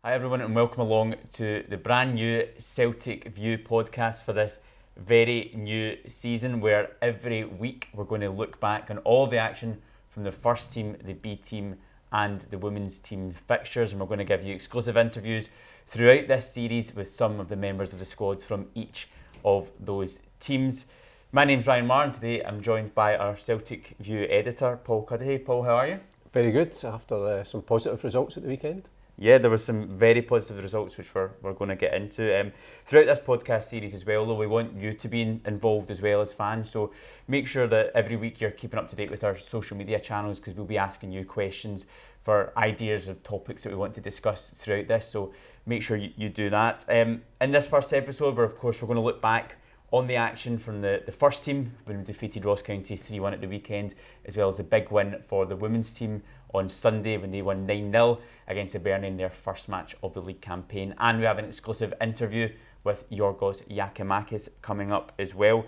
Hi everyone and welcome along to the brand new Celtic View Podcast for this very new season where every week we're going to look back on all the action from the first team, the B team and the women's team fixtures, and we're going to give you exclusive interviews throughout this series with some of the members of the squad from each of those teams. My name's Ryan Maher and today I'm joined by our Celtic View editor Paul Cuddihy. Paul, how are you? Very good, after some positive results at the weekend. Yeah, there were some very positive results which we're going to get into. Throughout this podcast series as well, though, we want you to be involved as well as fans. So make sure that every week you're keeping up to date with our social media channels because we'll be asking you questions for ideas of topics that we want to discuss throughout this. So make sure you do that. In this first episode, we're going to look back on the action from the first team when we defeated Ross County 3-1 at the weekend, as well as the big win for the women's team on Sunday when they won 9-0 against Hibernian in their first match of the league campaign. And we have an exclusive interview with Giorgos Giakoumakis coming up as well.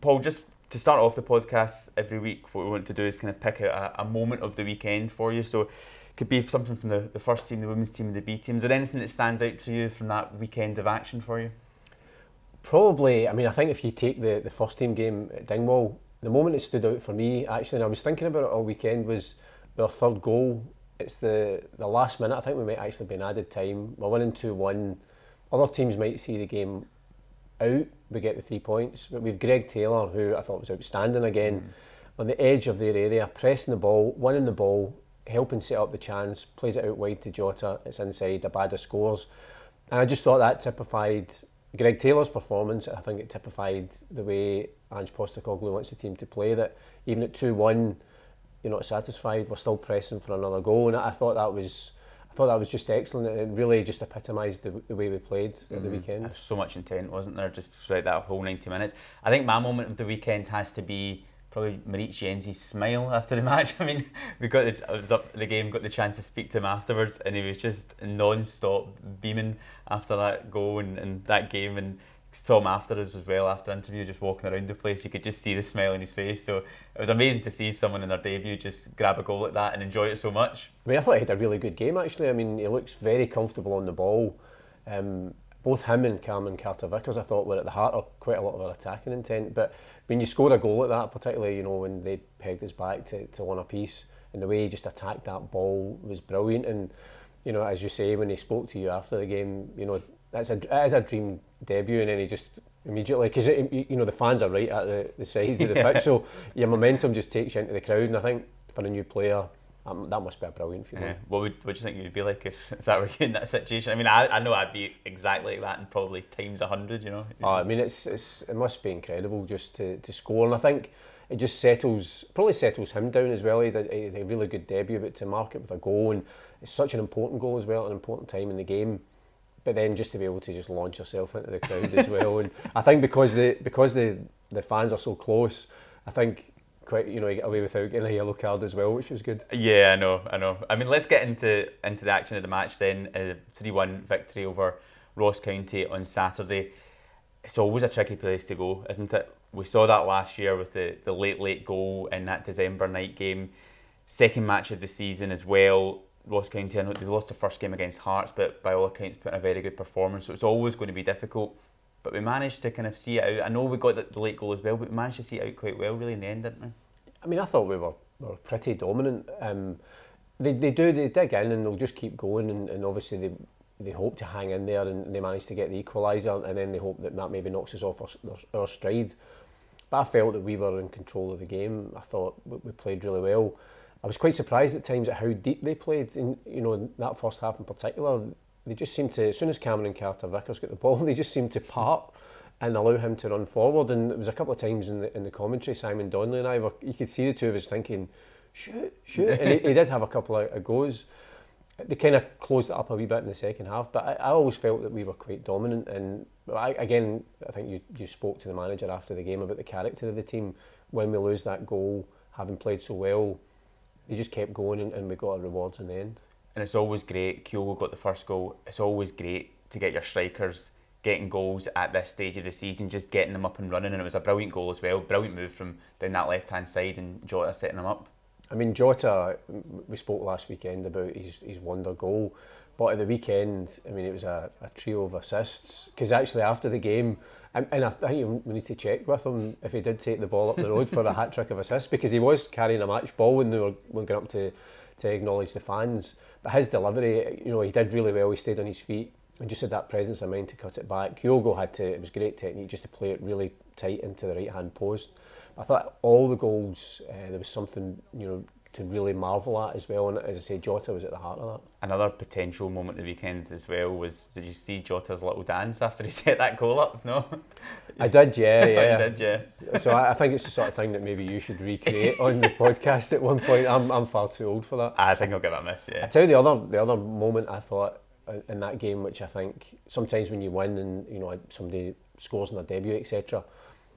Paul, just to start off the podcast every week, what we want to do is kind of pick out a moment of the weekend for you. So it could be something from the first team, the women's team and the B team. Is there anything that stands out to you from that weekend of action for you? Probably, I think if you take the first team game at Dingwall, the moment that stood out for me, actually, and I was thinking about it all weekend, was our third goal. It's the last minute. I think we might actually be in added time. We're winning 2-1. Other teams might see the game out. We get the 3 points. But we've Greg Taylor, who I thought was outstanding again, on the edge of their area, pressing the ball, winning the ball, helping set up the chance, plays it out wide to Jota, it's inside, Adaba scores. And I just thought that typified Greg Taylor's performance. I think it typified the way Ange Postecoglou wants the team to play, that even at 2-1, you're not satisfied, we're still pressing for another goal, and I thought that was just excellent. It really just epitomised the way we played at the weekend. There was so much intent, wasn't there, just throughout that whole 90 minutes. I think my moment of the weekend has to be probably Moritz Jenz's smile after the match. I mean, I was up at the game, got the chance to speak to him afterwards, and he was just non-stop beaming after that goal and that game, and saw him afterwards as well, after the interview, just walking around the place. You could just see the smile on his face. So it was amazing to see someone in their debut just grab a goal like that and enjoy it so much. I thought he had a really good game, actually. He looks very comfortable on the ball. Both him and Cameron Carter-Vickers, I thought, were at the heart of quite a lot of our attacking intent. But when you score a goal like that, particularly when they pegged us back to one apiece, and the way he just attacked that ball was brilliant. And as you say, when he spoke to you after the game, it is a dream debut, and then he just immediately, because the fans are right at the side of the pitch, so your momentum just takes you into the crowd. And I think for a new player, that must be a brilliant feeling. What do you think you'd be like if that were you in that situation? I mean, I know I'd be exactly like that, and probably times 100. It must be incredible just to score, and I think it just probably settles him down as well. He had a really good debut, but to mark it with a goal, and it's such an important goal as well, an important time in the game. But then just to be able to just launch yourself into the crowd as well, and I think because the fans are so close, I think quite you get away without getting a yellow card as well, which was good. Yeah, I know. I mean, let's get into the action of the match then. 3-1 victory over Ross County on Saturday. It's always a tricky place to go, isn't it? We saw that last year with the late goal in that December night game. Second match of the season as well. Ross County, I know they lost the first game against Hearts, but by all accounts put in a very good performance, so it's always going to be difficult, but we managed to kind of see it out. I know we got the late goal as well, but we managed to see it out quite well really in the end, didn't we? I thought we were pretty dominant. They dig in and they'll just keep going, and obviously they hope to hang in there, and they manage to get the equaliser, and then they hope that maybe knocks us off our stride. But I felt that we were in control of the game. I thought we played really well. I was quite surprised at times at how deep they played. In that first half in particular, they just seemed to, as soon as Cameron Carter-Vickers got the ball, they just seemed to part and allow him to run forward. And it was a couple of times in the commentary, Simon Donnelly and I you could see the two of us thinking, shoot, and he did have a couple of goes. They kind of closed it up a wee bit in the second half, but I always felt that we were quite dominant. And I think you spoke to the manager after the game about the character of the team. When we lose that goal, having played so well, they just kept going, and we got our rewards in the end. And it's always great. Kyogo got the first goal. It's always great to get your strikers getting goals at this stage of the season, just getting them up and running. And it was a brilliant goal as well. Brilliant move from down that left-hand side, and Jota setting them up. Jota, we spoke last weekend about his wonder goal. But at the weekend, I mean, it was a trio of assists. Because actually after the game, and I think we need to check with him if he did take the ball up the road for a hat-trick of assists, because he was carrying a match ball when they were going up to acknowledge the fans. But his delivery, you know, he did really well. He stayed on his feet and just had that presence of mind to cut it back. Kyogo it was great technique just to play it really tight into the right-hand post. I thought all the goals, there was something, you know, to really marvel at as well, and as I say, Jota was at the heart of that. Another potential moment of the weekend as well was, did you see Jota's little dance after he set that goal up? No? I did, yeah. You did, yeah. So I think it's the sort of thing that maybe you should recreate on the podcast at one point. I'm far too old for that. I think I'll give it a miss, yeah. I tell you the other moment I thought in that game, which I think sometimes when you win and, you know, somebody scores in their debut, etc.,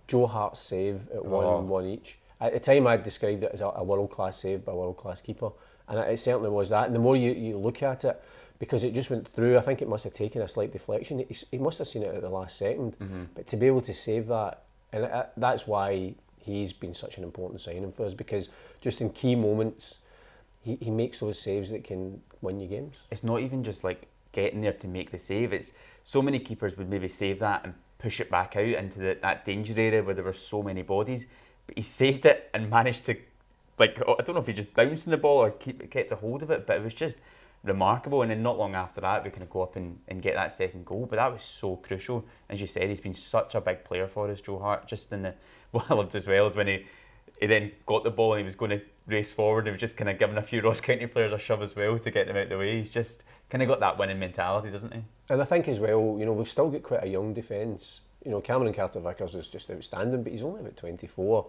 Joe Hart's save at 1-1 each. At the time, I described it as a world-class save by a world-class keeper, and it certainly was that. And the more you look at it, because it just went through, I think it must have taken a slight deflection. He must have seen it at the last second, but to be able to save that, and that's why he's been such an important signing for us, because just in key moments, he makes those saves that can win you games. It's not even just like getting there to make the save. It's so many keepers would maybe save that and push it back out into that danger area where there were so many bodies. But he saved it and managed to, like, I don't know if he just bounced on the ball or kept a hold of it, but it was just remarkable. And then not long after that, we kind of go up and get that second goal. But that was so crucial. As you said, he's been such a big player for us, Joe Hart. Just in what I loved as well is when he then got the ball and he was going to race forward. He was just kind of giving a few Ross County players a shove as well to get them out of the way. He's just kind of got that winning mentality, doesn't he? And I think as well, you know, we've still got quite a young defence. You know, Cameron Carter-Vickers is just outstanding, but he's only about 24.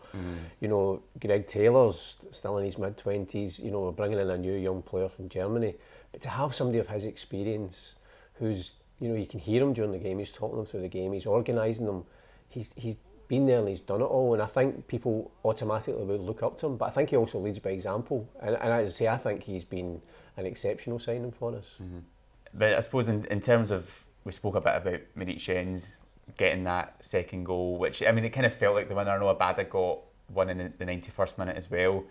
You know, Greg Taylor's still in his mid-20s. You know, we're bringing in a new young player from Germany. But to have somebody of his experience who's, you know, you can hear him during the game, he's talking them through the game, he's organising them, he's been there and he's done it all. And I think people automatically would look up to him, but I think he also leads by example. And as I say, I think he's been an exceptional signing for us. But I suppose in terms of, we spoke a bit about Moritz Jenz getting that second goal, which, I mean, it kind of felt like the winner. I know Adaba got one in the 91st minute as well,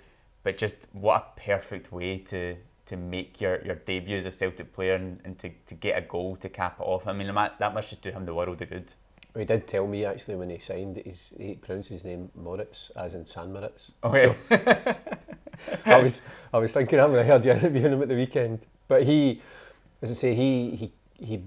but just what a perfect way to make your debut as a Celtic player and to get a goal to cap it off. I mean, that must just do him the world of good. He did tell me actually when he signed that he pronounced his name Moritz, as in San Moritz. Oh yeah. So, I was thinking that when I heard you interviewing him at the weekend. But he, as I say, he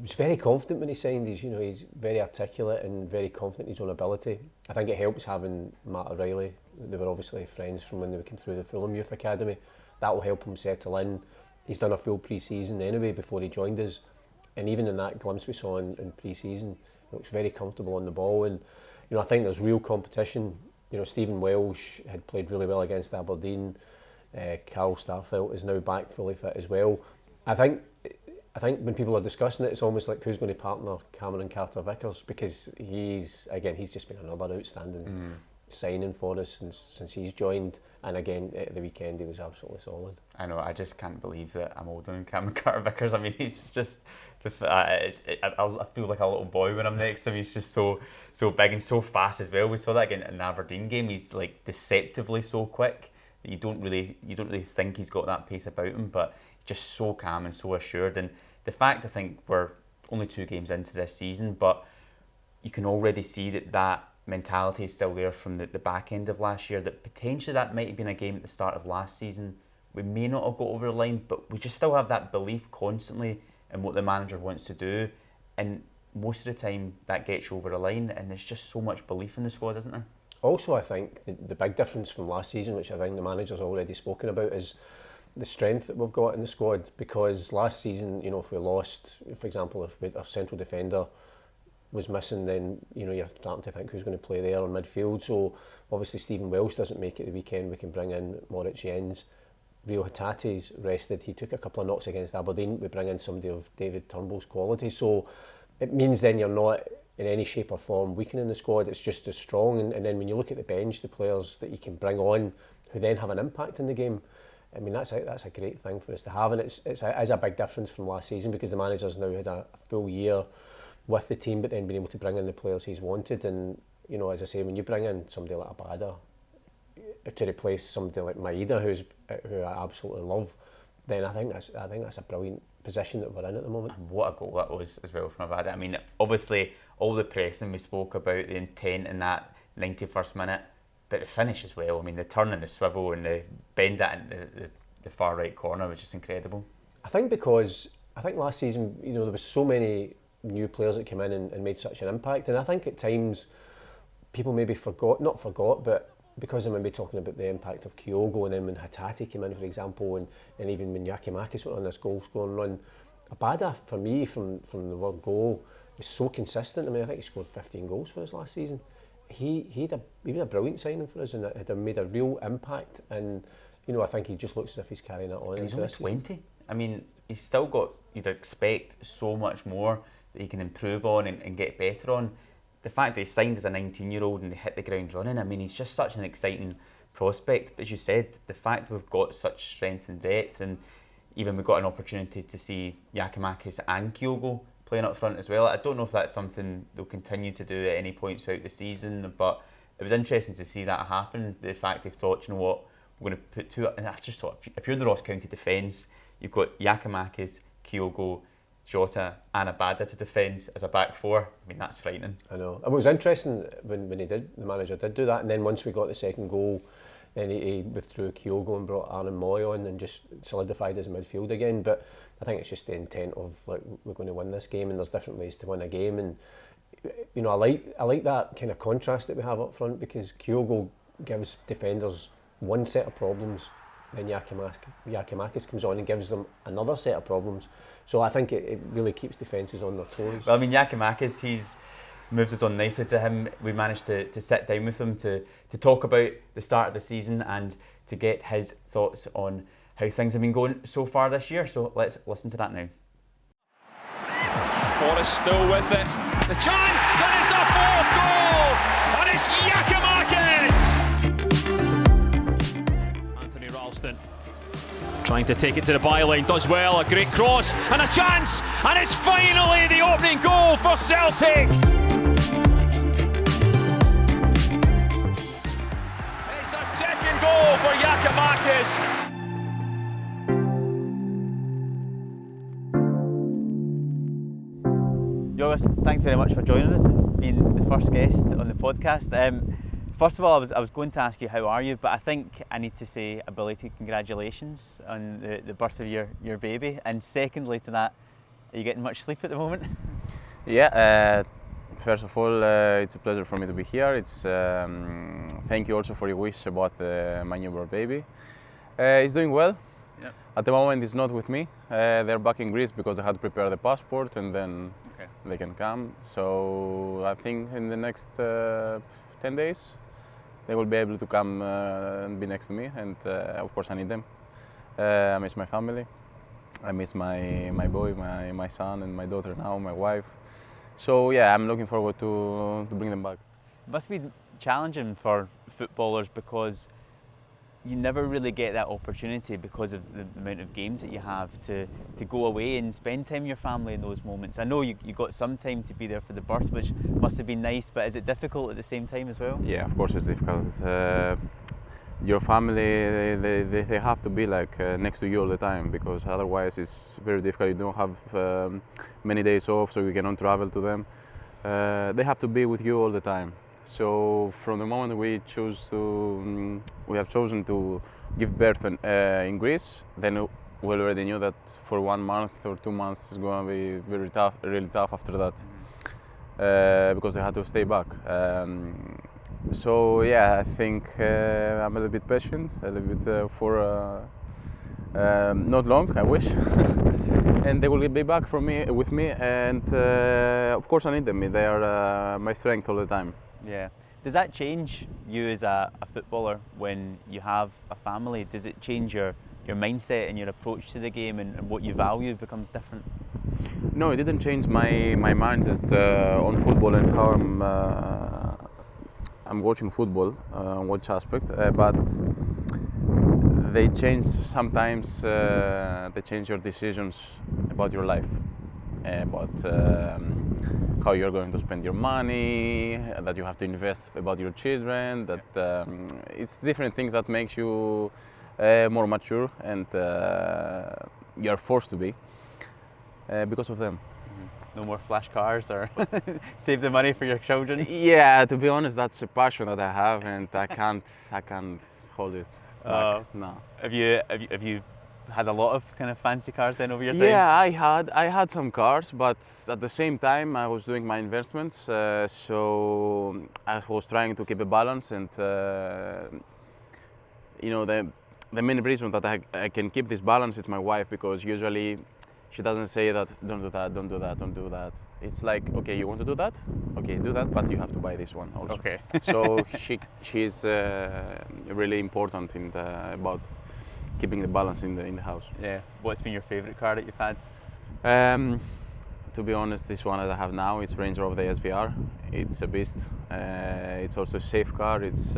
was very confident when he signed. He's very articulate and very confident in his own ability. I think it helps having Matt O'Reilly. They were obviously friends from when they came through the Fulham Youth Academy. That will help him settle in. He's done a full pre-season anyway before he joined us, and even in that glimpse we saw in pre-season, he looks very comfortable on the ball. And you know, I think there's real competition. You know, Stephen Welsh had played really well against Aberdeen. Carl Starfelt is now back fully fit as well. I think when people are discussing it, it's almost like who's going to partner Cameron Carter-Vickers, because he's just been another outstanding signing for us since he's joined. And again, at the weekend, he was absolutely solid. I know, I just can't believe that I'm older than Cameron Carter-Vickers. I mean, he's just, I feel like a little boy when I'm next to him. He's just so big and so fast as well. We saw that again in an Aberdeen game. He's like deceptively so quick that you don't really think he's got that pace about him, but just so calm and so assured. And the fact, I think we're only 2 games into this season, but you can already see that mentality is still there from the back end of last year, that potentially that might have been a game at the start of last season we may not have got over the line, but we just still have that belief constantly in what the manager wants to do, and most of the time that gets you over the line, and there's just so much belief in the squad, isn't there? Also, I think the big difference from last season, which I think the manager's already spoken about, is the strength that we've got in the squad. Because last season, you know, if we lost, for example, if our central defender was missing, then you know you're starting to think who's going to play there on midfield. So obviously Stephen Welsh doesn't make it the weekend. We can bring in Moritz Jenz. Rio Hatate's rested. He took a couple of knocks against Aberdeen. We bring in somebody of David Turnbull's quality. So it means then you're not in any shape or form weakening the squad. It's just as strong. And then when you look at the bench, the players that you can bring on who then have an impact in the game, I mean, that's a great thing for us to have. And it's a big difference from last season, because the manager's now had a full year with the team, but then been able to bring in the players he's wanted. And, you know, as I say, when you bring in somebody like Adaba to replace somebody like Maeda, who I absolutely love, then I think that's a brilliant position that we're in at the moment. And what a goal that was as well from Adaba. I mean, obviously all the pressing we spoke about, the intent in that 91st minute, but the finish as well. I mean, the turn and the swivel and the bend that in the far right corner was just incredible. I think last season, there was so many new players that came in and made such an impact, and I think at times people maybe not forgot, but because I'm maybe talking about the impact of Kyogo, and then when Hatate came in, for example, and even when Giakoumakis went on this goal-scoring run, Adaba, for me, from the word goal, was so consistent. I mean, I think he scored 15 goals for us last season. He was a brilliant signing for us, and it had made a real impact, and I think he just looks as if he's carrying that on. He's only 20. I mean, he's still got, you'd expect so much more that he can improve on and get better on. The fact that he signed as a 19-year-old and he hit the ground running, I mean, he's just such an exciting prospect. But as you said, the fact we've got such strength and depth, and even we got an opportunity to see Giakoumakis and Kyogo playing up front as well. I don't know if that's something they'll continue to do at any point throughout the season, but it was interesting to see that happen. The fact they've thought, you know what, we're going to put two up. And I just thought, if you're the Ross County defence, you've got Giakoumakis, Kyogo, Jota and Adaba to defend as a back four. I mean, that's frightening. I know. It was interesting when the manager did do that, and then once we got the second goal, then he withdrew Kyogo and brought Ryan Maher on and just solidified his midfield again. But I think it's just the intent of, like, we're going to win this game, and there's different ways to win a game. And I like that kind of contrast that we have up front, because Kyogo gives defenders one set of problems, then Giakoumakis comes on and gives them another set of problems. So I think it really keeps defences on their toes. Well, I mean, Giakoumakis, he's moves us on nicely to him. We managed to sit down with him to talk about the start of the season and to get his thoughts on how things have been going so far this year. So let's listen to that now. Forrest still with it. The chance, and it's a fourth goal, and it's Giakoumakis. Anthony Ralston trying to take it to the byline, does well, a great cross, and a chance, and it's finally the opening goal for Celtic. It's a second goal for Giakoumakis. Giorgos, thanks very much for joining us and being the first guest on the podcast. First of all, I was going to ask you how are you, but I think I need to say a belated congratulations on the birth of your baby. And secondly to that, are you getting much sleep at the moment? Yeah, first of all, it's a pleasure for me to be here. It's thank you also for your wish about my newborn baby. He's doing well. Yep. At the moment, he's not with me. They're back in Greece because I had to prepare the passport, and then they can come. So I think in the next 10 days, they will be able to come and be next to me, and of course I need them. I miss my family. I miss my boy, my son, and my daughter now, my wife. So yeah, I'm looking forward to bring them back. It must be challenging for footballers because you never really get that opportunity because of the amount of games that you have to go away and spend time with your family in those moments. I know you got some time to be there for the birth, which must have been nice, but is it difficult at the same time as well? Yeah, of course it's difficult. Your family, they have to be like next to you all the time, because otherwise it's very difficult. You don't have many days off, so you cannot travel to them. They have to be with you all the time. So from the moment we have chosen to give birth in Greece, then we already knew that for 1 month or 2 months it's going to be very tough, really tough after that, because I had to stay back. So yeah, I think I'm a little bit patient, a little bit for not long, I wish. And they will be back with me, and of course I need them. They are my strength all the time. Yeah. Does that change you as a footballer when you have a family? Does it change your mindset and your approach to the game, and what you value becomes different? No, it didn't change my mind just on football and how I'm watching football, on which aspect, but they change sometimes. They change your decisions about your life, about how you're going to spend your money, that you have to invest about your children, that it's different things that makes you more mature, and you're forced to be because of them. No more flash cars or save the money for your children? Yeah, to be honest, that's a passion that I have, and I can't hold it back. No. Have you had a lot of kind of fancy cars then over your time? Yeah, I had some cars, but at the same time I was doing my investments, so I was trying to keep a balance, and the main reason that I can keep this balance is my wife, because usually she doesn't say that don't do that, don't do that, don't do that. It's like, okay, you want to do that? Okay, do that, but you have to buy this one also. Okay. So she's really important about keeping the balance in the house. Yeah. What's been your favourite car that you've had? To be honest, this one that I have now is Range Rover the SVR. It's a beast. It's also a safe car. It's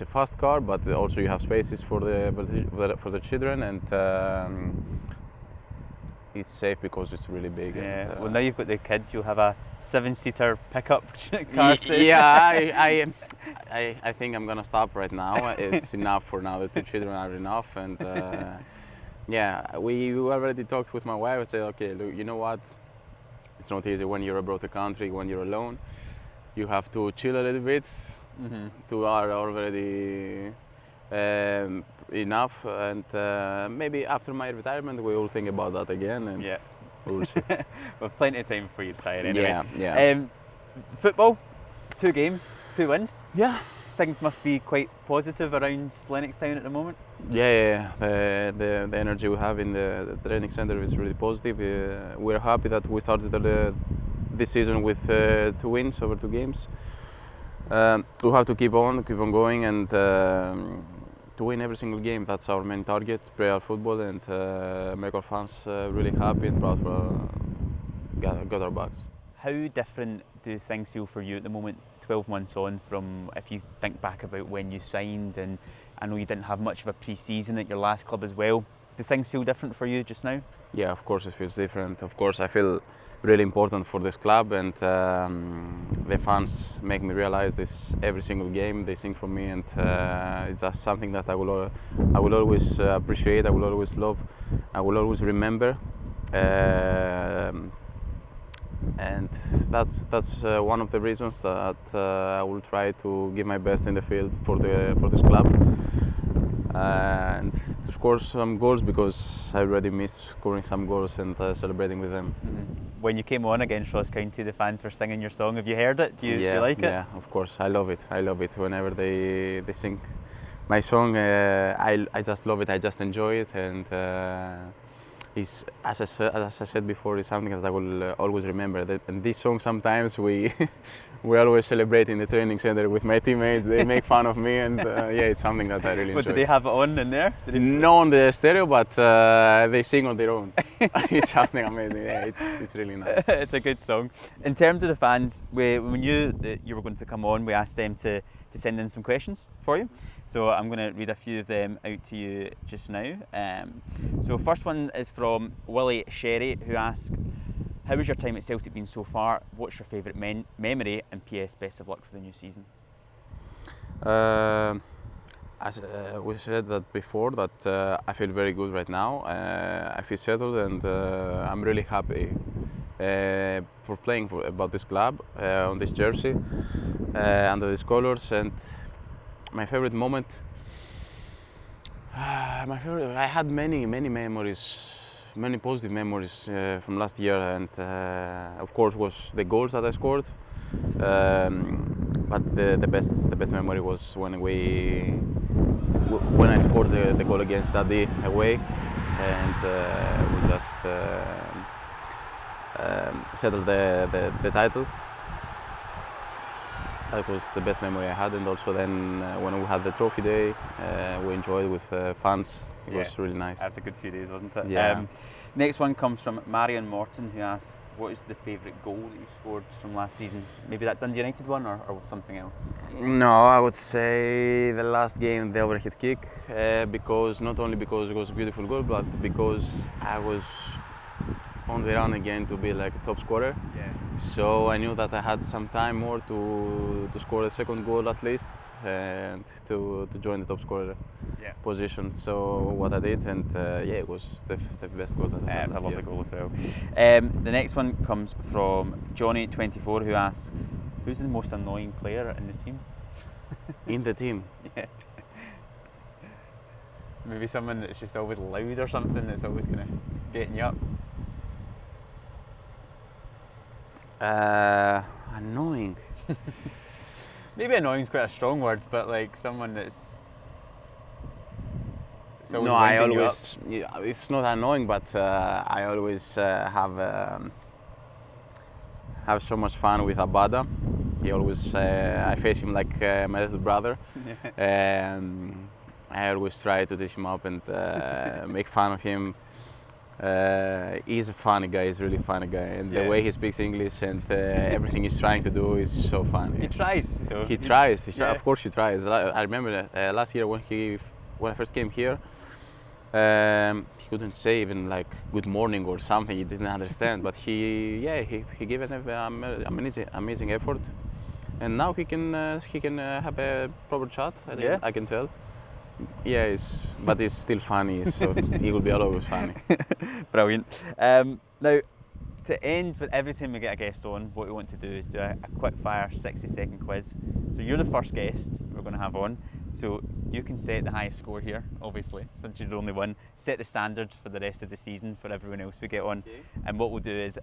a fast car, but also you have spaces for the children, and it's safe because it's really big. Yeah. And, well, now you've got the kids, you'll have a 7-seater pickup car. Yeah, I think I'm gonna stop right now. It's enough for now. The 2 children are enough, and yeah, we already talked with my wife and said, okay, look, you know what? It's not easy when you're abroad the country, when you're alone. You have to chill a little bit. Mm-hmm. 2 are already enough, and maybe after my retirement we will think about that again, and yeah, we'll see. Well, plenty of time for you to retire anyway. Yeah. Football, 2 games, 2 wins. Yeah. Things must be quite positive around Lennox Town at the moment. Yeah. The energy we have in the training center is really positive. We're happy that we started this season with 2 wins over 2 games. We have to keep on going, and to win every single game. That's our main target, play our football, and make our fans really happy and proud for got our backs. How different do things feel for you at the moment, 12 months on, from if you think back about when you signed, and I know you didn't have much of a pre-season at your last club as well. Do things feel different for you just now? Yeah, of course it feels different. Of course I feel really important for this club, and the fans make me realize this every single game. They sing for me, and it's just something that I will always appreciate. I will always love. I will always remember, and that's one of the reasons that I will try to give my best in the field for this club, and to score some goals, because I already miss scoring some goals and celebrating with them. Mm-hmm. When you came on against Ross County, the fans were singing your song. Have you heard it? Do you like it? Yeah, of course. I love it. Whenever they sing my song, I just love it. I just enjoy it, and it's, as I said before, it's something that I will always remember. And this song, sometimes we always celebrate in the training center with my teammates. They make fun of me, and yeah, it's something that I really enjoy. But did they have it on in there? No, on the stereo, but they sing on their own. It's something amazing. Yeah, it's really nice. It's a good song. In terms of the fans, when we knew that you were going to come on, we asked them to send in some questions for you. So I'm going to read a few of them out to you just now. So first one is from Willie Sherry, who asks, how has your time at Celtic been so far? What's your favourite memory? And PS, best of luck for the new season. As we said that before, that I feel very good right now. I feel settled, and I'm really happy for playing about this club, on this jersey, under these colours. And my favourite moment, I had many memories, many positive memories from last year, and of course was the goals that I scored. But the best memory was when I scored the goal against Adaba away, and we just settled the title. That was the best memory I had, and also then when we had the trophy day, we enjoyed with fans. It was really nice. That's a good few days, wasn't it? Yeah. Next one comes from Marion Morton, who asks, what is the favourite goal that you scored from last season? Maybe that Dundee United one, or something else? No, I would say the last game, the overhead kick, because not only because it was a beautiful goal, but because I was on the run again to be like a top scorer. Yeah. So I knew that I had some time more to score the second goal at least and to join the top scorer position. So what I did, and it was the best goal that I had. It's a lovely goal as well. The next one comes from Johnny24, who asks, who's the most annoying player in the team? In the team? Yeah. Maybe someone that's just always loud or something that's always kind of getting you up. Annoying. Maybe annoying is quite a strong word, but like someone that's. No, I always. Yeah, it's not annoying, but I always have so much fun with Adaba. He always. I face him like my little brother, and I always try to teach him up and make fun of him. He's a funny guy. He's a really funny guy, and the way he speaks English and everything he's trying to do is so funny. He tries, though. He tries. Of course, he tries. I remember last year when I first came here, he couldn't say even like good morning or something. He didn't understand, but he gave an amazing effort, and now he can have a proper chat. I can tell. Yeah, but it's still funny, so he will be always funny. Brilliant. Now, to end with every time we get a guest on, what we want to do is do a quick fire 60-second quiz. So you're the first guest we're going to have on, so you can set the highest score here, obviously, since you're the only one. Set the standard for the rest of the season for everyone else we get on. Okay. And what we'll do is,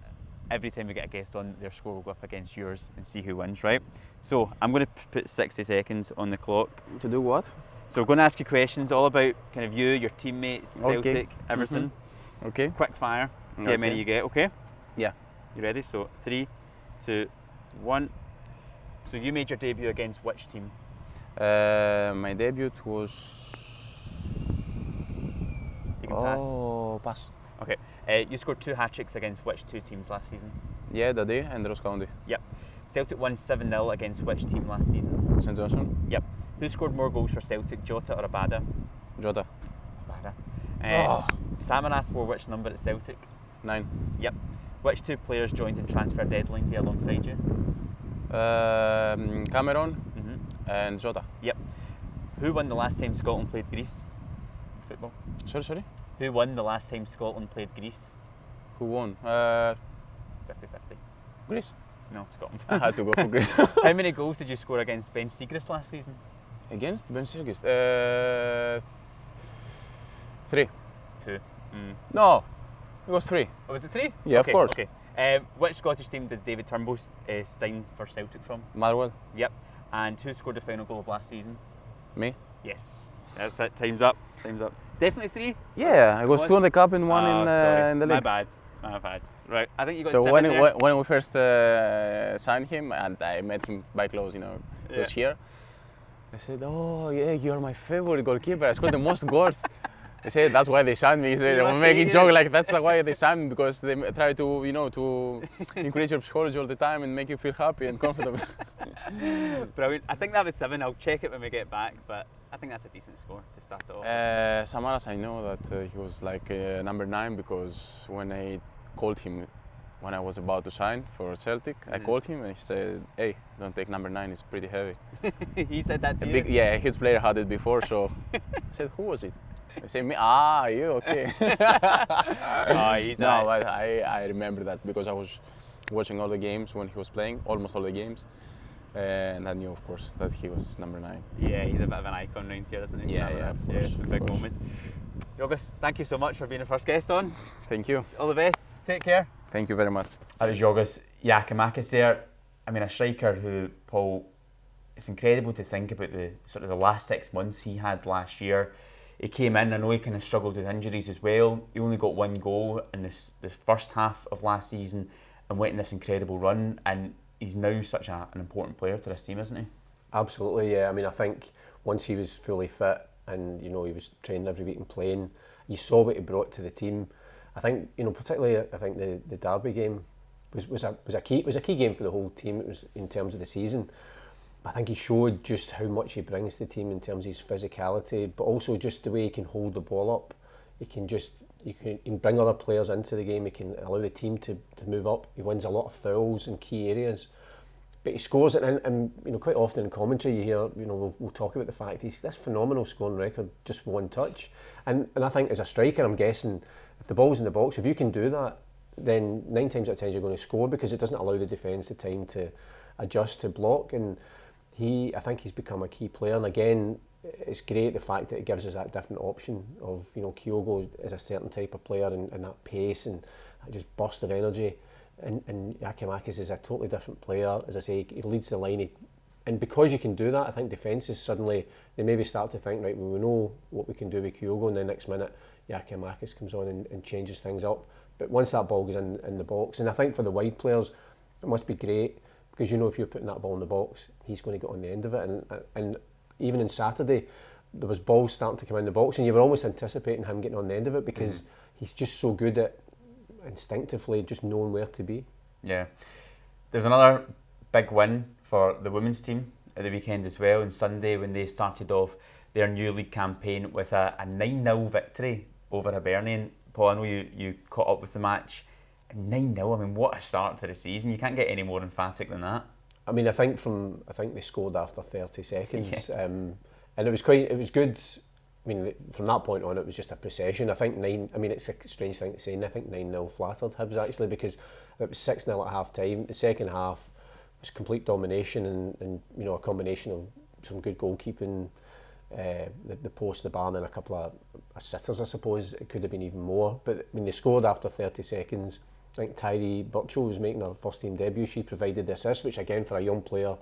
every time we get a guest on, their score will go up against yours and see who wins, right? So I'm going to put 60 seconds on the clock. To do what? So we're going to ask you questions all about kind of you, your teammates, Celtic, everything. Mm-hmm. Okay. Quick fire. See how many you get, okay? Yeah. You ready? So 3, 2, 1. So you made your debut against which team? My debut was... You can pass. Oh, pass. Okay. You scored 2 hat-tricks against which 2 teams last season? Yeah, Dade and Ross County. Yep. Celtic won 7-0 against which team last season? St Johnson. Yep. Who scored more goals for Celtic, Jota or Abada? Jota. Abada. Samaras wore which number at Celtic? 9. Yep. Which 2 players joined in transfer deadline day alongside you? Cameron and Jota. Yep. Who won the last time Scotland played Greece? Football. Sorry? Who won the last time Scotland played Greece? Who won? 50-50. Greece. No, Scotland. I had to go for Greece. How many goals did you score against Ben Siegrist last season? Against Ben Siegrist? 3. 2. No, it was 3. Oh, was it 3? Yeah, okay, of course. Okay. Which Scottish team did David Turnbull sign for Celtic from? Motherwell. Yep. And who scored the final goal of last season? Me. Yes. That's it. Time's up. Definitely 3? Yeah, it was 2 on the cup and 1 in the league. My bad. Right, I think you got so 7 when we first signed him, and I met him by close, he was here. I said, "Oh yeah, you're my favorite goalkeeper. I scored the most goals." They said that's why they signed me. He said, they were making joke like that's why they signed me, because they try to to increase your psychology all the time and make you feel happy and comfortable. Brilliant. I think that was 7. I'll check it when we get back, but I think that's a decent score to start it off. Samaras, I know that he was like number 9, because when I called him when I was about to sign for Celtic, I called him and he said, "Hey, don't take number 9, it's pretty heavy." He said that to you? Yeah, his player had it before, so I said, "Who was it?" They say, "Me." You, okay. No, but I remember that because I was watching all the games when he was playing, almost all the games. And I knew, of course, that he was number 9. Yeah, he's a bit of an icon around here, isn't he? Yeah, of course. It's a big moment. Giorgos, thank you so much for being the first guest on. Thank you. All the best. Take care. Thank you very much. That was Giorgos Giakoumakis there. I mean, a striker who, Paul, it's incredible to think about the sort of the last 6 months he had last year. He came in, I know he kind of struggled with injuries as well. He only got 1 goal in the first half of last season and went in this incredible run. And he's now such an important player to this team, isn't he? Absolutely, yeah. I mean, I think once he was fully fit and he was training every week and playing, you saw what he brought to the team. I think particularly I think the Derby game was a key game for the whole team. It was in terms of the season. I think he showed just how much he brings to the team in terms of his physicality, but also just the way he can hold the ball up. He can just he can bring other players into the game. He can allow the team to move up. He wins a lot of fouls in key areas. But he scores it, and you know, quite often in commentary you hear, you know, we'll talk about the fact he's this phenomenal scoring record, just one touch. And I think as a striker, I'm guessing if the ball's in the box, if you can do that, then 9 times out of 10 you're going to score, because it doesn't allow the defence the time to adjust to block. And I think he's become a key player. And again, it's great the fact that it gives us that different option of, you know, Kyogo is a certain type of player and that pace and that just burst of energy. And Giakoumakis is a totally different player. As I say, he leads the line. And because you can do that, I think defences suddenly, they maybe start to think, right, well, we know what we can do with Kyogo, and the next minute Giakoumakis comes on and changes things up. But once that ball goes in the box, and I think for the wide players, it must be great, because you know if you're putting that ball in the box, he's going to get on the end of it. And even on Saturday, there was balls starting to come in the box, and you were almost anticipating him getting on the end of it, because he's just so good at instinctively just knowing where to be. Yeah. There's another big win for the women's team at the weekend as well, on Sunday, when they started off their new league campaign with a 9-0 victory over Hibernian. Paul, I know you caught up with the match. 9-0, I mean, what a start to the season. You can't get any more emphatic than that. I mean, I think they scored after 30 seconds, and it was good. I mean, from that point on, it was just a procession. I think it's a strange thing to say, and I think 9-0 flattered Hibs actually, because it was 6-0 at half time. The second half was complete domination and you know, a combination of some good goalkeeping, the post, the bar, and a couple of sitters, I suppose. It could have been even more. But I mean, they scored after 30 seconds. I think Tyree Birchall was making her first team debut. She provided the assist, which again for a young player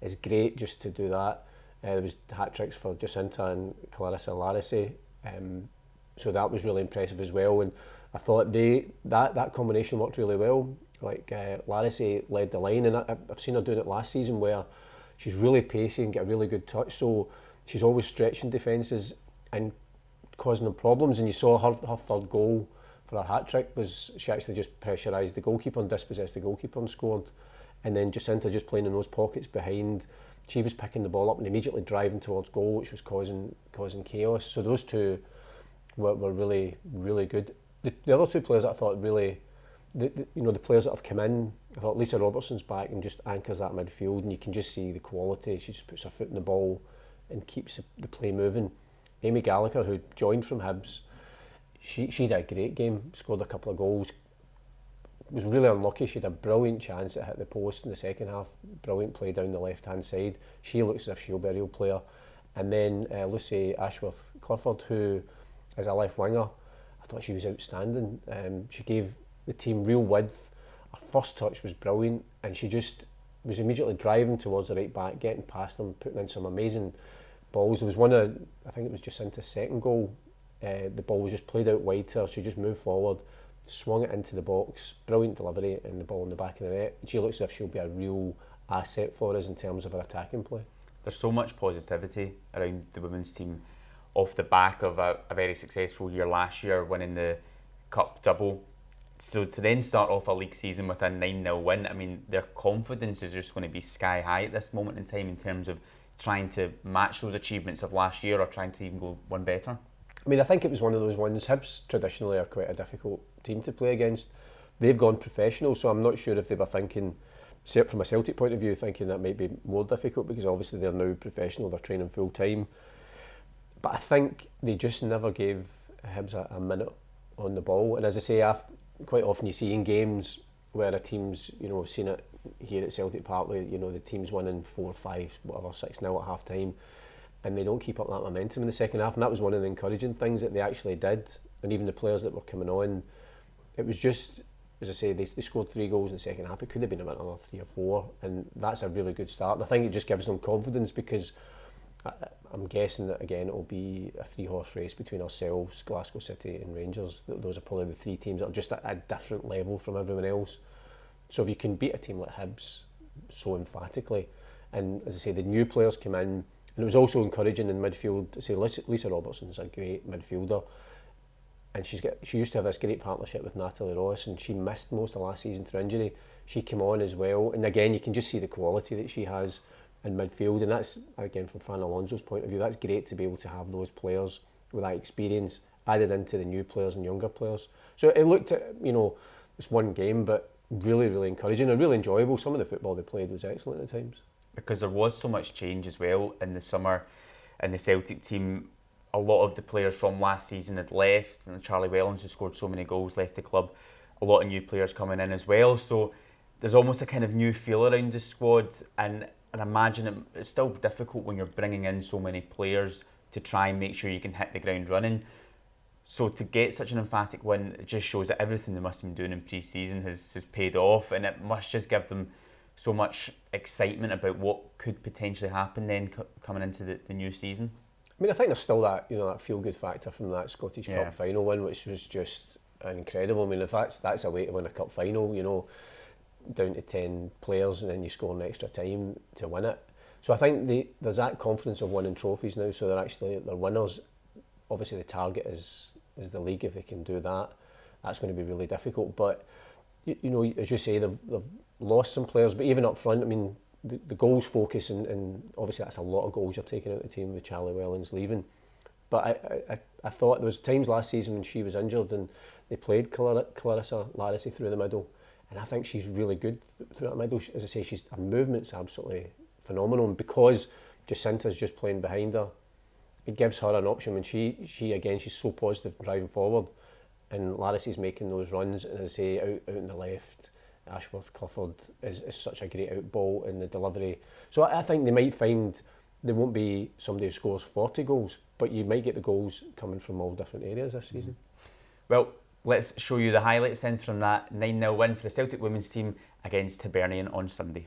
is great just to do that. There was hat-tricks for Jacinta and Clarissa Larisey, so that was really impressive as well. And I thought that combination worked really well. Like Larisey led the line, and I've seen her doing it last season, where she's really pacey and get a really good touch, so she's always stretching defences and causing them problems. And you saw her third goal for her hat-trick was she actually just pressurised the goalkeeper and dispossessed the goalkeeper and scored. And then Jacinta just playing in those pockets behind, she was picking the ball up and immediately driving towards goal, which was causing chaos. So those two were really, really good. The other two players that I thought really, the players that have come in, I thought Lisa Robertson's back and just anchors that midfield, and you can just see the quality. She just puts her foot in the ball and keeps the play moving. Amy Gallagher, who joined from Hibs, she did a great game, scored a couple of goals. Was really unlucky. She had a brilliant chance that hit the post in the second half. Brilliant play down the left hand side. She looks as if she'll be a real player. And then Lucy Ashworth Clifford, who is a left winger, I thought she was outstanding. She gave the team real width. Her first touch was brilliant, and she just was immediately driving towards the right back, getting past them, putting in some amazing balls. There was one of, I think it was Jacinta's second goal. The ball was just played out wide to her. She just moved forward, swung it into the box, brilliant delivery, and the ball in the back of the net. She looks as if she'll be a real asset for us in terms of her attacking play. There's so much positivity around the women's team off the back of a very successful year last year, winning the Cup double. So to then start off a league season with a 9-0 win, I mean, their confidence is just going to be sky high at this moment in time in terms of trying to match those achievements of last year or trying to even go one better. I mean, I think it was one of those ones. Hibs traditionally are quite a difficult team to play against. They've gone professional, so I'm not sure if they were thinking, from a Celtic point of view, thinking that might be more difficult, because obviously they're now professional, they're training full time. But I think they just never gave Hibs a minute on the ball. And as I say, quite often you see in games where a team's, I've seen it here at Celtic Park, the team's winning 4-5, whatever, 6-0 at half time, and they don't keep up that momentum in the second half. And that was one of the encouraging things that they actually did. And even the players that were coming on, it was just, as I say, they scored 3 goals in the second half. It could have been another 3 or 4, and that's a really good start. And I think it just gives them confidence, because I'm guessing that again it'll be a 3-horse race between ourselves, Glasgow City and Rangers. Those are probably the 3 teams that are just at a different level from everyone else. So if you can beat a team like Hibs so emphatically, and as I say, the new players come in, and it was also encouraging in midfield to say Lisa Robertson's a great midfielder, and she used to have this great partnership with Natalie Ross, and she missed most of last season through injury. She came on as well, and again you can just see the quality that she has in midfield, and that's, again, from Fran Alonso's point of view, that's great to be able to have those players with that experience added into the new players and younger players. So it looked at, it's one game, but really, really encouraging and really enjoyable. Some of the football they played was excellent at times. Because there was so much change as well in the summer in the Celtic team. A lot of the players from last season had left, and Charlie Wellens, who scored so many goals, left the club. A lot of new players coming in as well. So there's almost a kind of new feel around the squad, and I imagine it's still difficult when you're bringing in so many players to try and make sure you can hit the ground running. So to get such an emphatic win, it just shows that everything they must have been doing in pre-season has paid off, and it must just give them so much excitement about what could potentially happen then coming into the new season. I mean, I think there's still that that feel-good factor from that Scottish Cup final win, which was just incredible. I mean, if that's a way to win a cup final, down to 10 players and then you score an extra time to win it. So I think there's that confidence of winning trophies now, so they're winners. Obviously the target is the league. If they can do that, that's going to be really difficult. But as you say, they've lost some players, but even up front, I mean, the goals focus, and obviously that's a lot of goals you're taking out of the team with Charlie Wellens leaving. But I thought there was times last season when she was injured and they played Clarissa Larissie through the middle, and I think she's really good through that middle. As I say, her movement's absolutely phenomenal, and because Jacinta's just playing behind her, it gives her an option when she again, she's so positive driving forward, and Larissie's making those runs, and as I say, out in the left, Ashworth Clifford is such a great out ball in the delivery. So I think they might find there won't be somebody who scores 40 goals, but you might get the goals coming from all different areas this season. Well, let's show you the highlights then from that 9-0 win for the Celtic women's team against Hibernian on Sunday.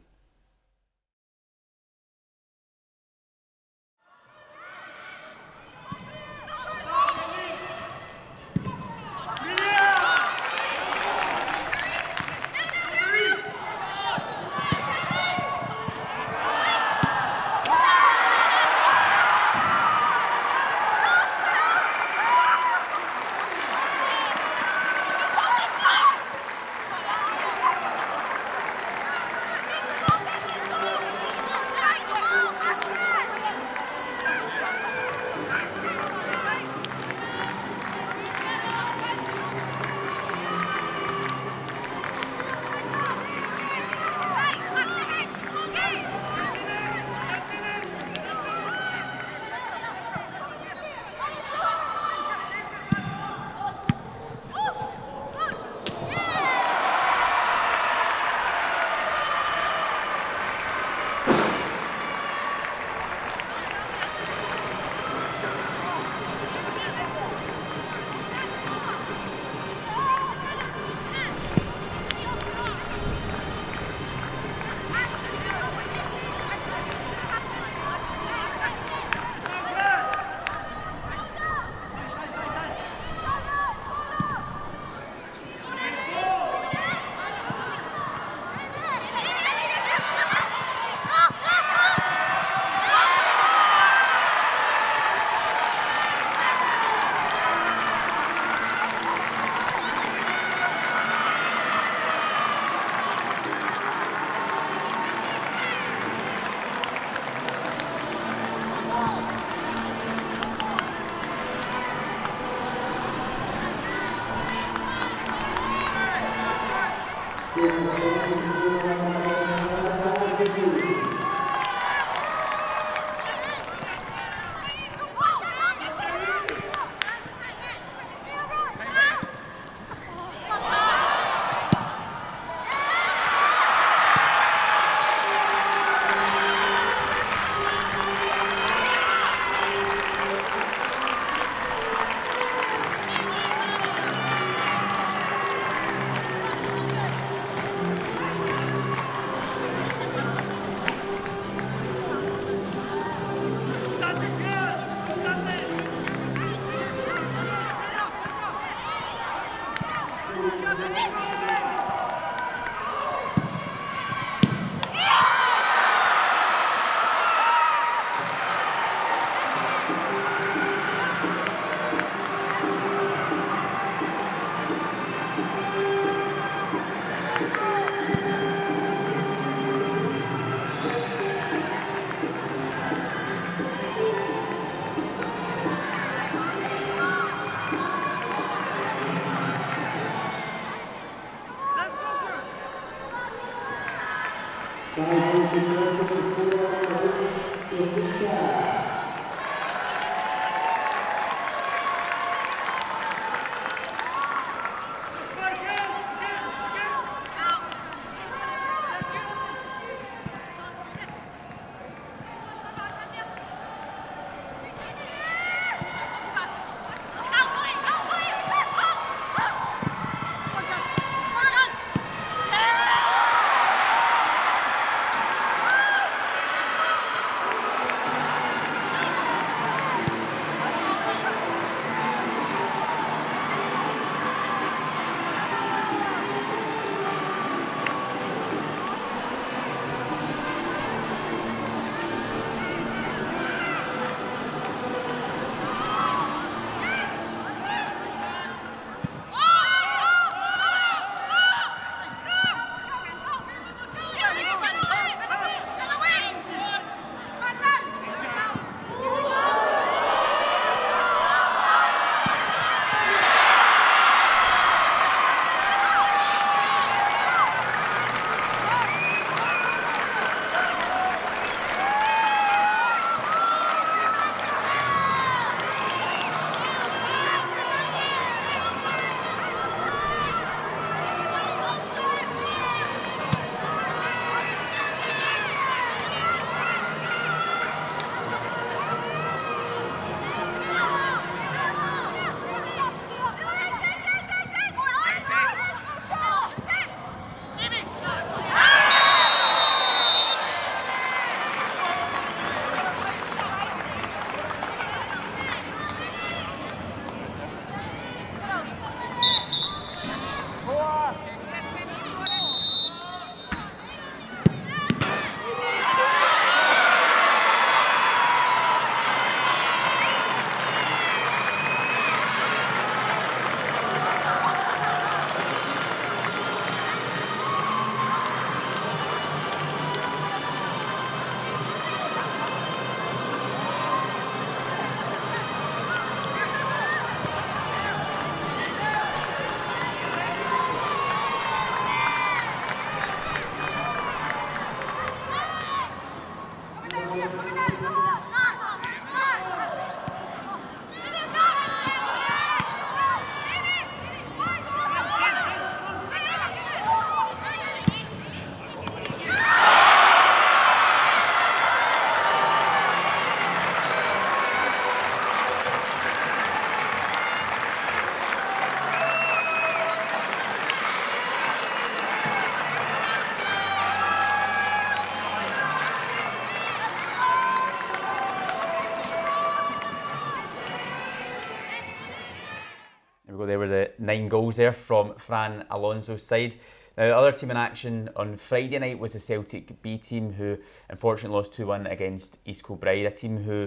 There were the 9 goals there from Fran Alonso's side. Now, the other team in action on Friday night was the Celtic B team, who unfortunately lost 2-1 against East Kilbride, a team who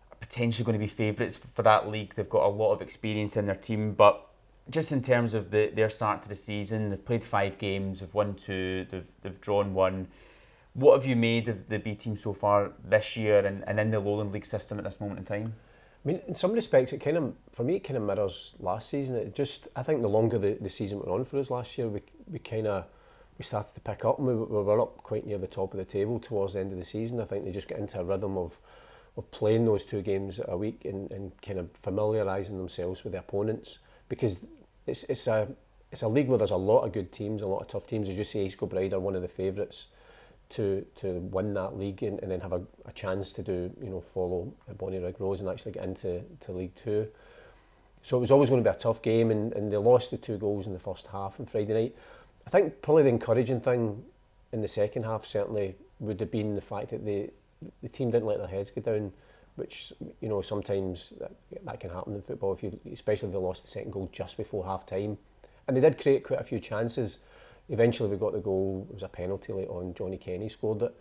are potentially going to be favourites for that league. They've got a lot of experience in their team, but just in terms of their start to the season, they've played 5 games, they've won 2, they've drawn 1. What have you made of the B team so far this year and in the Lowland League system at this moment in time? I mean, in some respects, it kind of mirrors last season. I think the longer the season went on for us last year, we started to pick up, and we were up quite near the top of the table towards the end of the season. I think they just got into a rhythm of playing those 2 games a week and kind of familiarising themselves with the opponents, because it's a league where there's a lot of good teams, a lot of tough teams. As you say, East Kilbride are one of the favourites to win that league and then have a chance to follow Bonnyrigg Rose and actually get into League 2. So it was always going to be a tough game, and they lost the 2 goals in the first half on Friday night. I think probably the encouraging thing in the second half certainly would have been the fact that the team didn't let their heads go down, which sometimes that can happen in football, especially if they lost the second goal just before half time. And they did create quite a few chances. Eventually we got the goal. It was a penalty late on. Johnny Kenny scored it.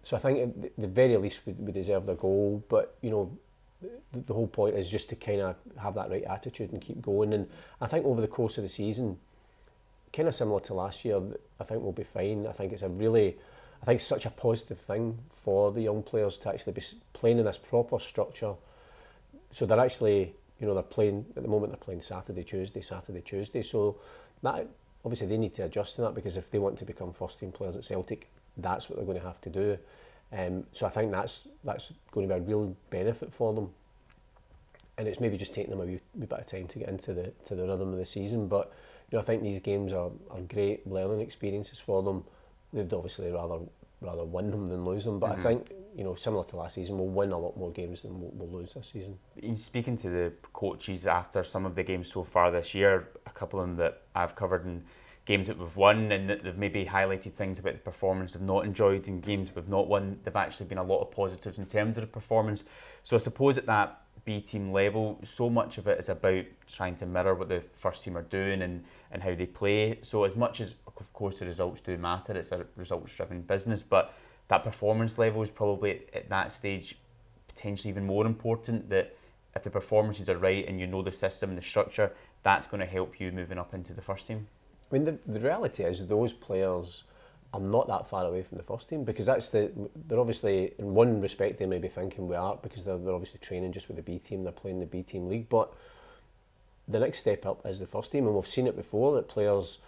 So I think at the very least we deserved a goal. But the whole point is just to kind of have that right attitude and keep going. And I think over the course of the season, kind of similar to last year, I think we'll be fine. I think it's such a positive thing for the young players to actually be playing in this proper structure. So they're actually, they're playing at the moment. They're playing Saturday, Tuesday. So that. Obviously, they need to adjust to that, because if they want to become first-team players at Celtic, that's what they're going to have to do. So I think that's going to be a real benefit for them. And it's maybe just taking them a wee bit of time to get into the rhythm of the season. But I think these games are great learning experiences for them. They'd obviously rather win them than lose them. But I think, similar to last season, we'll win a lot more games than we'll lose this season. In speaking to the coaches after some of the games so far this year, a couple of them that I've covered in games that we've won, and that they've maybe highlighted things about the performance they've not enjoyed. In games we've not won, they've actually been a lot of positives in terms of the performance. So I suppose at that B team level, so much of it is about trying to mirror what the first team are doing and how they play. So as much as, of course, the results do matter, it's a results-driven business, but that performance level is probably at that stage potentially even more important, that if the performances are right and you know the system and the structure, that's going to help you moving up into the first team. I mean, the reality is those players are not that far away from the first team, because they're obviously, in one respect, they may be thinking we are, because they're obviously training just with the B team, they're playing the B team league, but the next step up is the first team, and we've seen it before that players,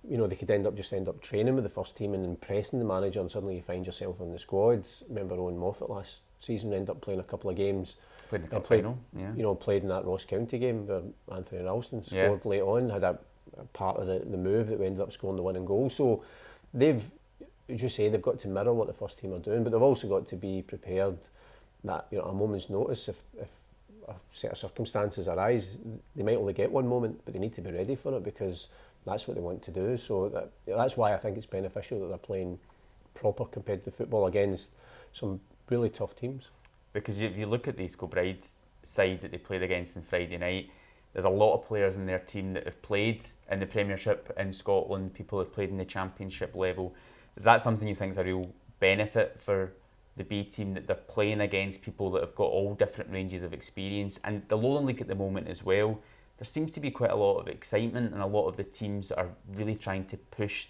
they could end up training with the first team and impressing the manager, and suddenly you find yourself in the squad. Remember Owen Moffat last season ended up playing a couple of games, played in the cup final, played in that Ross County game where Anthony Ralston scored late on, had a part of the move that we ended up scoring the winning goal. So they've, as you say, they've got to mirror what the first team are doing, but they've also got to be prepared that at a moment's notice, if a set of circumstances arise, they might only get one moment, but they need to be ready for it, because that's what they want to do. So that's why I think it's beneficial that they're playing proper competitive football against some really tough teams. Because if you look at the Kilbride side that they played against on Friday night, there's a lot of players in their team that have played in the Premiership in Scotland, people have played in the Championship level. Is that something you think is a real benefit for the B team, that they're playing against people that have got all different ranges of experience? And the Lowland League at the moment as well, there seems to be quite a lot of excitement, and a lot of the teams that are really trying to push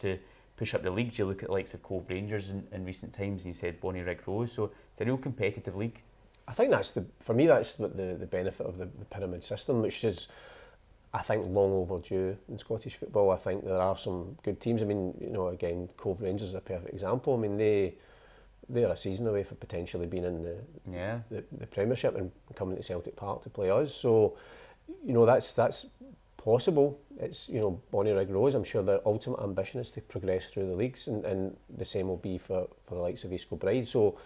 up the leagues. You look at the likes of Cove Rangers in recent times, and you said Bonnie Rig Rose, so it's a real competitive league. I think that's what the benefit of the pyramid system, which is, I think, long overdue in Scottish football. I think there are some good teams. I mean, again, Cove Rangers is a perfect example. I mean, they're a season away from potentially being in the Premiership and coming to Celtic Park to play us. So, that's possible. It's, Bonnie Rig Rose, I'm sure their ultimate ambition is to progress through the leagues, and the same will be for the likes of East Kilbride. So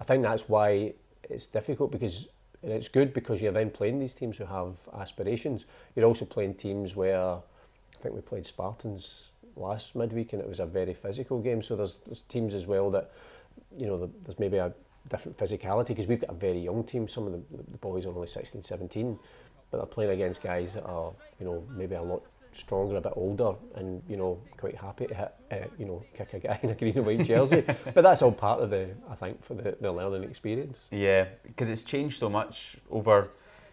I think that's why it's difficult, and it's good because you're then playing these teams who have aspirations. You're also playing teams where, I think we played Spartans last midweek, and it was a very physical game. So there's teams as well that, there's maybe a different physicality, because we've got a very young team. Some of the boys are only 16, 17, but they're playing against guys that are, maybe a lot stronger, a bit older, and quite happy to hit, kick a guy in a green and white jersey. But that's all part of the learning experience. Yeah, because it's changed so much over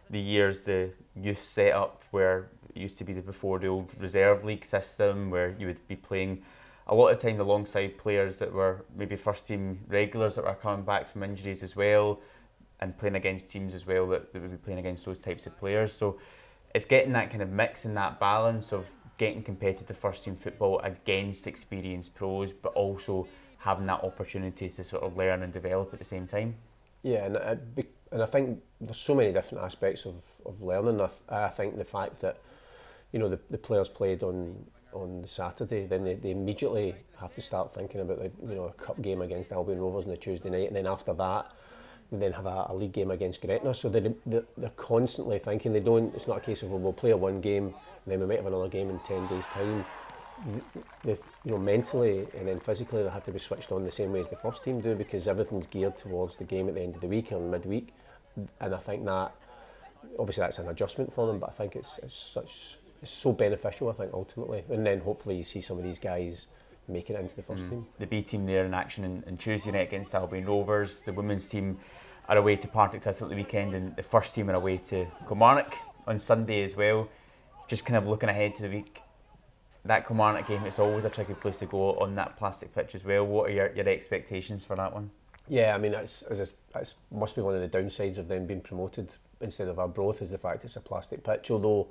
the years. The youth setup, where it used to be before the old reserve league system, where you would be playing a lot of time alongside players that were maybe first team regulars that were coming back from injuries as well, and playing against teams as well that would be playing against those types of players. So it's getting that kind of mix and that balance of getting competitive first team football against experienced pros, but also having that opportunity to sort of learn and develop at the same time. Yeah, and I think there's so many different aspects of learning. I think the fact that the players played on Saturday, then they immediately have to start thinking about a cup game against Albion Rovers on the Tuesday night, and then after that we then have a league game against Gretna. So they're constantly thinking. It's not a case of, well, we'll play a one game and then we might have another game in 10 days time. Mentally and then physically they have to be switched on the same way as the first team do, because everything's geared towards the game at the end of the week or midweek. And I think that obviously that's an adjustment for them, but I think it's so beneficial, I think, ultimately. And then hopefully you see some of these guys making it into the first team. The B team there in action on Tuesday night against Albion Rovers. The women's team are away to Partick Thistle at the weekend, and the first team are away to Kilmarnock on Sunday as well. Just kind of looking ahead to the week, that Kilmarnock game, it's always a tricky place to go on that plastic pitch as well. What are your expectations for that one? Yeah, I mean, that must be one of the downsides of them being promoted instead of Arbroath, is the fact it's a plastic pitch. Although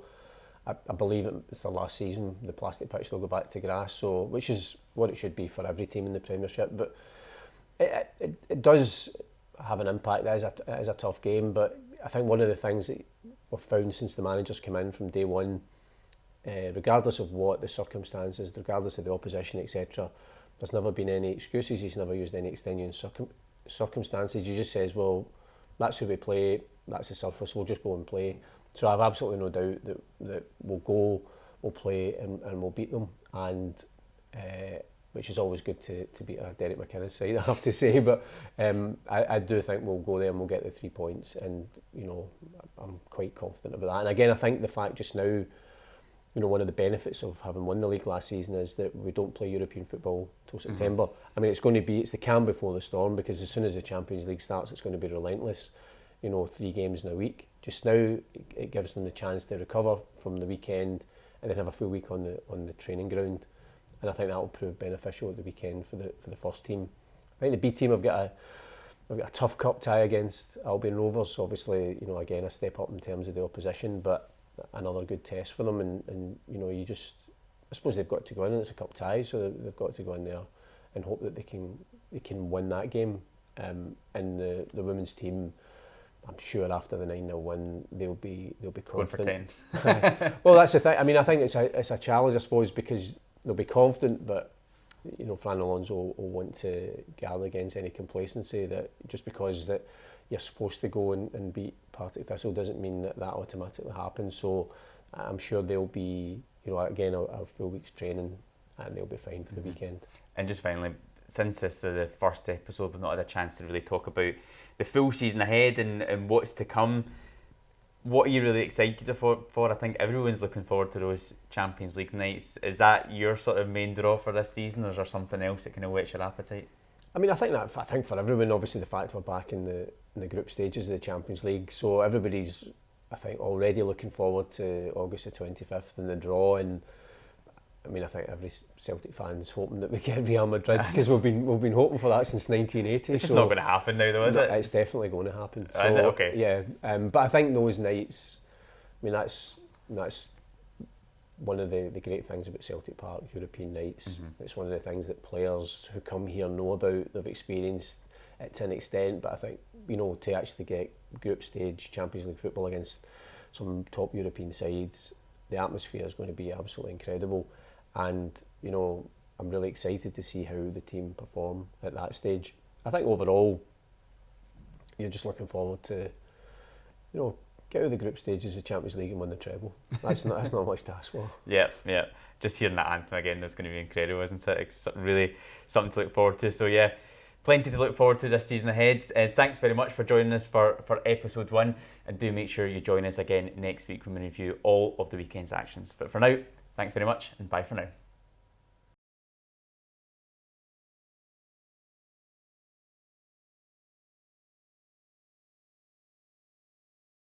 I believe it's the last season the plastic pitch will go back to grass, so which is what it should be for every team in the Premiership. But it does have an impact. It is a tough game, but I think one of the things that we've found since the managers came in from day one, regardless of what the circumstances, regardless of the opposition, etc., there's never been any excuses. He's never used any extenuating circumstances. He just says, well, that's who we play, that's the surface, we'll just go and play. So I've absolutely no doubt that we'll go, we'll play and we'll beat them, and which is always good to beat a Derek McInnes side, I have to say. But I do think we'll go there and we'll get the 3 points, and I'm quite confident about that. And again, I think the fact just now, one of the benefits of having won the league last season is that we don't play European football till September. I mean, it's the calm before the storm, because as soon as the Champions League starts, it's going to be relentless. 3 games in a week. Just now, it gives them the chance to recover from the weekend and then have a full week on the training ground. And I think that will prove beneficial at the weekend for the first team. I think the B team have got a tough cup tie against Albion Rovers. Obviously, again, a step up in terms of the opposition, but another good test for them. And I suppose they've got to go in, and it's a cup tie, so they've got to go in there and hope that they can win that game. And the women's team, I'm sure after the 9-0 win, they'll be confident. Going for 10. Well, that's the thing. I mean, I think it's a challenge, I suppose, because they'll be confident, but Fran Alonso will want to guard against any complacency, that just because that you're supposed to go and beat Partick Thistle doesn't mean that automatically happens. So I'm sure they'll be, again, a full week's training, and they'll be fine for the weekend. And just finally, since this is the first episode, we've not had a chance to really talk about the full season ahead and what's to come. What are you really excited for? I think everyone's looking forward to those Champions League nights. Is that your sort of main draw for this season, or is there something else that kind of whets your appetite? I mean, I think for everyone, obviously the fact we're back in the group stages of the Champions League, so everybody's, I think, already looking forward to August the 25th and the draw. And I mean, I think every Celtic fan's hoping that we get Real Madrid, because we've been hoping for that since 1980. It's not going to happen now, though, is it? It's definitely going to happen. So, is it? Okay. Yeah, but I think those nights, I mean, that's one of the great things about Celtic Park, European nights. It's one of the things that players who come here know about. They've experienced it to an extent, but I think, to actually get group stage Champions League football against some top European sides, the atmosphere is going to be absolutely incredible. And I'm really excited to see how the team perform at that stage. I think overall, you're just looking forward to get out of the group stages of Champions League and win the treble. That's not much to ask for. Yeah. Just hearing that anthem again, that's going to be incredible, isn't it? It's really something to look forward to. So yeah, plenty to look forward to this season ahead. And thanks very much for joining us for episode 1. And do make sure you join us again next week when we review all of the weekend's actions. But for now, thanks very much, and bye for now.